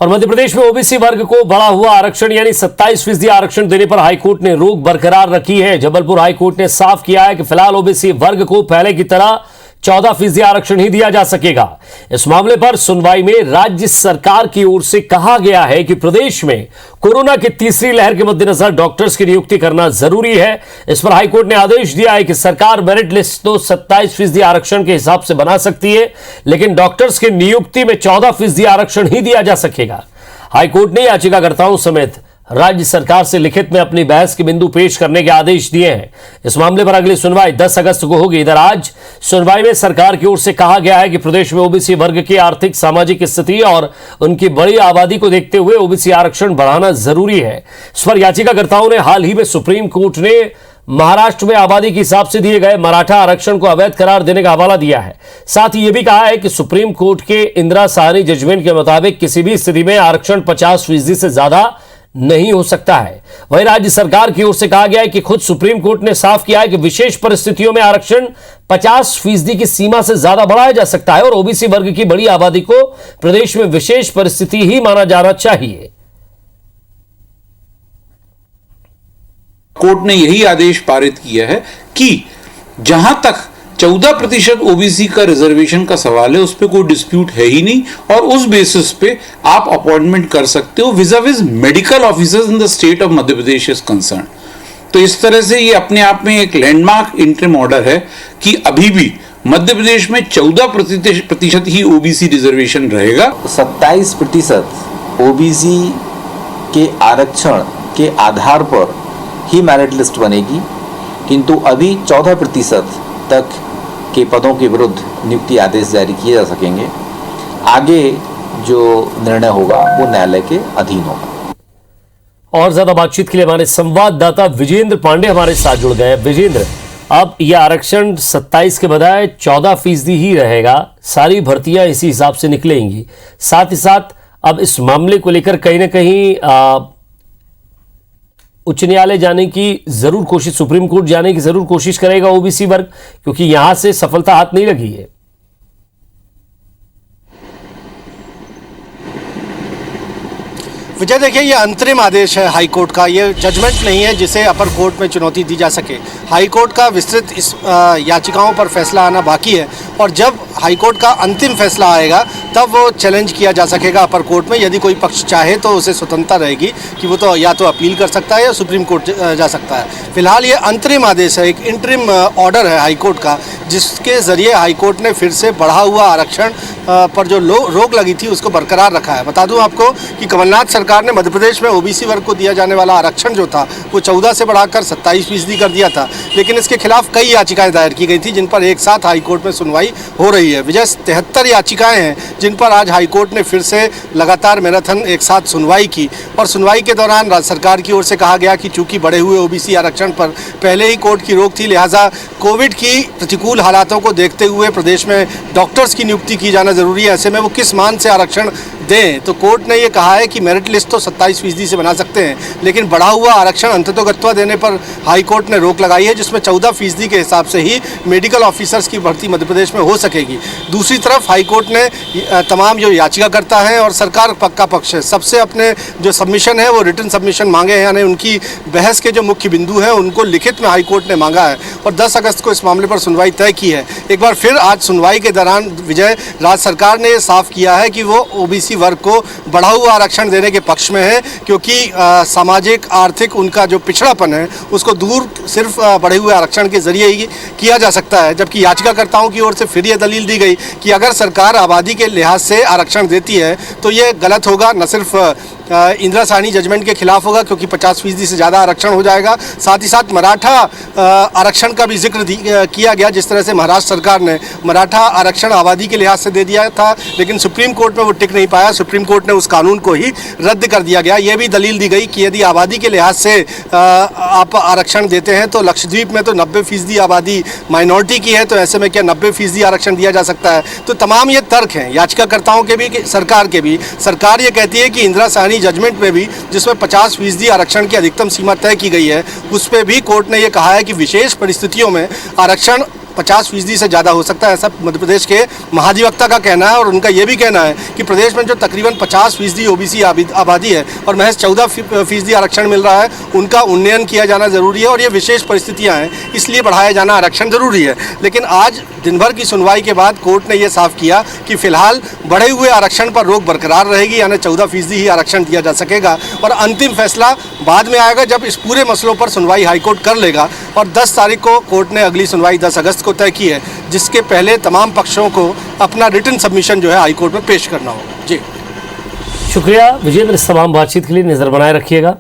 और मध्य प्रदेश में ओबीसी वर्ग को बढ़ा हुआ आरक्षण यानी 27% आरक्षण देने पर हाईकोर्ट ने रोक बरकरार रखी है। जबलपुर हाईकोर्ट ने साफ किया है कि फिलहाल ओबीसी वर्ग को पहले की तरह 14% आरक्षण ही दिया जा सकेगा। इस मामले पर सुनवाई में राज्य सरकार की ओर से कहा गया है कि प्रदेश में कोरोना की तीसरी लहर के मद्देनजर डॉक्टर्स की नियुक्ति करना जरूरी है। इस पर हाईकोर्ट ने आदेश दिया है कि सरकार मेरिट लिस्ट तो 27% आरक्षण के हिसाब से बना सकती है, लेकिन डॉक्टर्स की नियुक्ति में 14% आरक्षण ही दिया जा सकेगा। हाईकोर्ट ने याचिकाकर्ताओं समेत राज्य सरकार से लिखित में अपनी बहस के बिंदु पेश करने के आदेश दिए हैं। इस मामले पर अगली सुनवाई 10 अगस्त को होगी। इधर आज सुनवाई में सरकार की ओर से कहा गया है कि प्रदेश में ओबीसी वर्ग की आर्थिक सामाजिक स्थिति और उनकी बड़ी आबादी को देखते हुए ओबीसी आरक्षण बढ़ाना जरूरी है। इस पर याचिकाकर्ताओं ने हाल ही में सुप्रीम कोर्ट ने महाराष्ट्र में आबादी के हिसाब से दिए गए मराठा आरक्षण को अवैध करार देने का हवाला दिया है। साथ ही यह भी कहा है कि सुप्रीम कोर्ट के इंदिरा साहनी जजमेंट के मुताबिक किसी भी स्थिति में आरक्षण 50% से ज्यादा नहीं हो सकता है। वहीं राज्य सरकार की ओर से कहा गया है कि खुद सुप्रीम कोर्ट ने साफ किया है कि विशेष परिस्थितियों में आरक्षण 50% की सीमा से ज्यादा बढ़ाया जा सकता है और ओबीसी वर्ग की बड़ी आबादी को प्रदेश में विशेष परिस्थिति ही माना जाना चाहिए। कोर्ट ने यही आदेश पारित किया है कि जहां तक 14% ओबीसी का रिजर्वेशन का सवाल है, उस पर कोई डिस्प्यूट है ही नहीं और उस बेसिस पे आप अपॉइंटमेंट कर सकते हो विज़ medical officers in the state of Madhya Pradesh is concern. तो इस तरह से ये अपने आप में एक लैंडमार्क इंटरिम ऑर्डर है कि अभी भी मध्य प्रदेश में 14% ही ओबीसी रिजर्वेशन रहेगा। 27% ओबीसी के आरक्षण के आधार पर ही मेरिट लिस्ट बनेगी, किंतु अभी 14% तक के पदों के विरुद्ध नियुक्ति आदेश जारी किए जा सकेंगे। आगे जो निर्णय होगा वो न्यायालय के अधीन होगा। और ज्यादा बातचीत के लिए हमारे संवाददाता विजेंद्र पांडे हमारे साथ जुड़ गए। विजेंद्र, अब यह आरक्षण 27 के बजाय 14% ही रहेगा, सारी भर्तियां इसी हिसाब से निकलेंगी। साथ ही साथ अब इस मामले को लेकर कहीं ना कहीं उच्च न्यायालय जाने की जरूर कोशिश, सुप्रीम कोर्ट जाने की जरूर कोशिश करेगा ओबीसी वर्ग, क्योंकि यहां से सफलता हाथ नहीं लगी है। विजय, देखिए, ये अंतरिम आदेश है हाई कोर्ट का, ये जजमेंट नहीं है जिसे अपर कोर्ट में चुनौती दी जा सके। हाई कोर्ट का विस्तृत इस याचिकाओं पर फैसला आना बाकी है और जब हाई कोर्ट का अंतिम फैसला आएगा तब वो चैलेंज किया जा सकेगा अपर कोर्ट में। यदि कोई पक्ष चाहे तो उसे स्वतंत्रता रहेगी कि वो तो या तो अपील कर सकता है या सुप्रीम कोर्ट जा सकता है। फिलहाल ये अंतरिम आदेश है, एक इंटरिम ऑर्डर है हाई कोर्ट का, जिसके ज़रिए हाई कोर्ट ने फिर से बढ़ा हुआ आरक्षण पर जो रोक लगी थी उसको बरकरार रखा है। बता दूं आपको कि कमलनाथ सरकार ने मध्य प्रदेश में ओबीसी वर्ग को दिया जाने वाला आरक्षण जो था वो 14 से बढ़ाकर 27% कर दिया था, लेकिन इसके खिलाफ कई याचिकाएं दायर की गई थी जिन पर एक साथ हाई कोर्ट में सुनवाई हो रही है। विजय, 73 याचिकाएं हैं जिन पर आज हाई कोर्ट ने फिर से लगातार मैराथन एक साथ सुनवाई की और सुनवाई के दौरान राज्य सरकार की ओर से कहा गया कि चूंकि बढ़े हुए ओबीसी आरक्षण पर पहले ही कोर्ट की रोक थी, लिहाजा कोविड की प्रतिकूल हालातों को देखते हुए प्रदेश में डॉक्टर्स की नियुक्ति की जाना जरूरी है। ऐसे में वो किस मान से आरक्षण दें, तो कोर्ट ने ये कहा है कि मेरिट लिस्ट तो 27% से बना सकते हैं, लेकिन बढ़ा हुआ आरक्षण अंततोगत्वा देने पर हाई कोर्ट ने रोक लगाई है, जिसमें 14% के हिसाब से ही मेडिकल ऑफिसर्स की भर्ती मध्य प्रदेश में हो सकेगी। दूसरी तरफ हाई कोर्ट ने तमाम जो याचिकाकर्ता हैं और सरकार का पक्ष है, सबसे अपने जो सबमिशन है वो रिटन सबमिशन मांगे हैं, यानी उनकी बहस के जो मुख्य बिंदु हैं उनको लिखित में हाई कोर्ट ने मांगा है और 10 अगस्त को इस मामले पर सुनवाई तय की है। एक बार फिर आज सुनवाई के दौरान विजय, राज्य सरकार ने साफ किया है कि वो ओबीसी वर्ग को बढ़ा हुआ आरक्षण देने के पक्ष में है, क्योंकि सामाजिक आर्थिक उनका जो पिछड़ापन है उसको दूर सिर्फ बढ़े हुए आरक्षण के जरिए ही किया जा सकता है। जबकि याचिकाकर्ताओं की ओर से फिर ये दलील दी गई कि अगर सरकार आबादी के लिहाज से आरक्षण देती है तो ये गलत होगा, न सिर्फ इंदिरा साहनी जजमेंट के खिलाफ होगा क्योंकि 50% से ज़्यादा आरक्षण हो जाएगा, साथ ही साथ मराठा आरक्षण का भी जिक्र किया गया। जिस तरह से महाराष्ट्र सरकार ने मराठा आरक्षण आबादी के लिहाज से दे दिया था, लेकिन सुप्रीम कोर्ट में वो टिक नहीं पाया, सुप्रीम कोर्ट ने उस कानून को ही रद्द कर दिया गया। ये भी दलील दी गई कि यदि आबादी के लिहाज से आप आरक्षण देते हैं तो लक्षद्वीप में तो 90% आबादी माइनॉरिटी की है, तो ऐसे में क्या 90% आरक्षण दिया जा सकता है। तो तमाम ये तर्क हैं याचिकाकर्ताओं के भी, सरकार के भी। सरकार ये कहती है कि इंदिरा साहनी जजमेंट में भी, जिसमें 50% आरक्षण की अधिकतम सीमा तय की गई है, उस पर भी कोर्ट ने यह कहा है कि विशेष परिस्थितियों में आरक्षण 50% से ज़्यादा हो सकता है, ऐसा मध्य प्रदेश के महाधिवक्ता का कहना है। और उनका ये भी कहना है कि प्रदेश में जो तकरीबन 50% ओबीसी आबादी है और महज 14% आरक्षण मिल रहा है, उनका उन्नयन किया जाना ज़रूरी है। और ये विशेष परिस्थितियाँ हैं, इसलिए बढ़ाया जाना आरक्षण ज़रूरी है। लेकिन आज दिन भर की सुनवाई के बाद कोर्ट ने यह साफ किया कि फिलहाल बढ़े हुए आरक्षण पर रोक बरकरार रहेगी, यानी 14% ही आरक्षण दिया जा सकेगा। और अंतिम फैसला बाद में आएगा जब इस पूरे मसलों पर सुनवाई हाईकोर्ट कर लेगा। और 10 तारीख को कोर्ट ने अगली सुनवाई 10 अगस्त को तय की है, जिसके पहले तमाम पक्षों को अपना रिटन सबमिशन जो है हाईकोर्ट में पेश करना होगा। जी शुक्रिया विजेंद्र, इस तमाम बातचीत के लिए नजर बनाए रखिएगा।